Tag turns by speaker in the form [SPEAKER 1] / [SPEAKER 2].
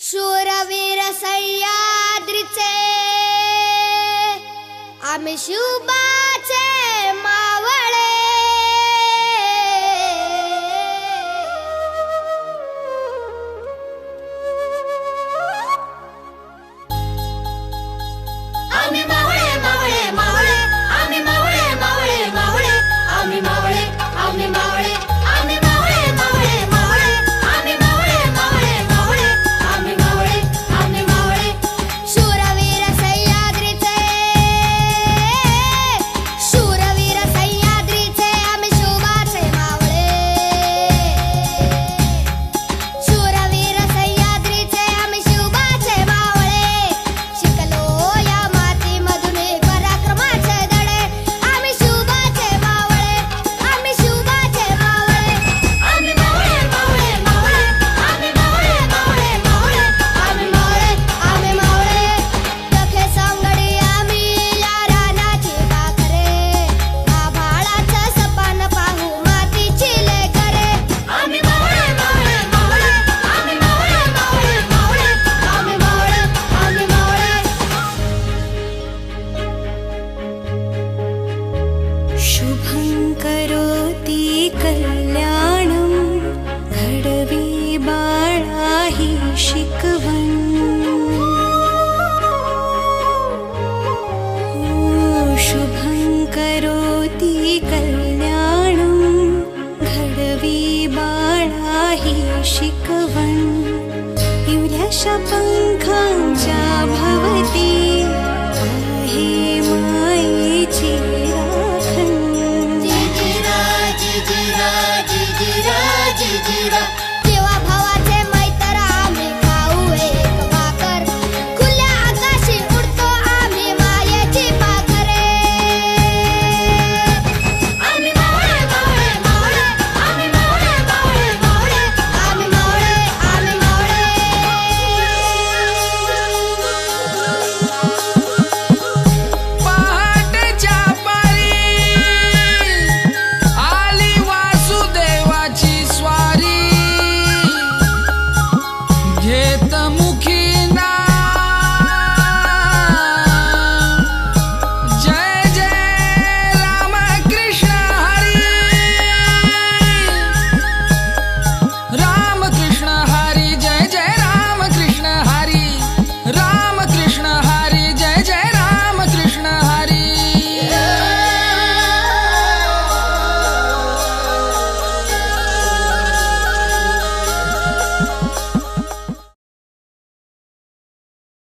[SPEAKER 1] शूरवीर सह्याद्रीचे आम्ही शिवबाचे मावळे।
[SPEAKER 2] आम्ही मावळे मावळे मावळे, आम्ही मावळे मावळे मावळे, आम्ही मावळे आम्ही मावळे, आम्ही मावळे मावळे मावळे, आम्ही मावळे मावळे मावळे, आम्ही मावळे आम्ही मावळे।
[SPEAKER 1] शूरवीर सह्याद्रीचे शूरवीर सह्याद्रीचे आम्ही शिवबाचे मावळे। शूरवीर सह्याद्रीचे आम्ही शिवबाचे मावळे। शिकलो या मातीमधून पराक्रमाचे धडे, आम्ही शिवबाचे मावळे, आम्ही शिवबाचे मावळे।
[SPEAKER 2] आम्ही मावळे मावळे मावळे, आम्ही मावळे मावळे मावळे, आम्ही मावळे
[SPEAKER 1] आम्ही मावळे दखे सांगडी आम्ही या रानाची पाखरे, आभाळाचं सपान पाहू मातीची लेकरे।
[SPEAKER 2] आम्ही मावळे मावळे मावळे, आम्ही मावळे मावळे मावळे, आम्ही मावळे आम्ही मावळे।
[SPEAKER 3] शुभं करोति कल्याणं घडवी बाळा हि शिकवण। शुभं करोति कल्याणं घडवी बाळा हि शिकवण। इवल्याशा पंखांच्या भवती आहे मायेची राखण।
[SPEAKER 2] जिजिरा जिजिरा जिजिरा जिजिरा,
[SPEAKER 1] जेव्हा भावाचे मैत्र आम्ही खाऊ एक भाकर, खुल्या आकाशी उडतो आम्ही मायेची पाखरे।
[SPEAKER 2] आम्ही मावळे मावळे मावळे, आम्ही मावळे मावळे मावळे,
[SPEAKER 1] आम्ही मावळे आम्ही मावळे।
[SPEAKER 4] पहाटेच्या पारी आली वासुदेवाची स्वारी, घेत मुखी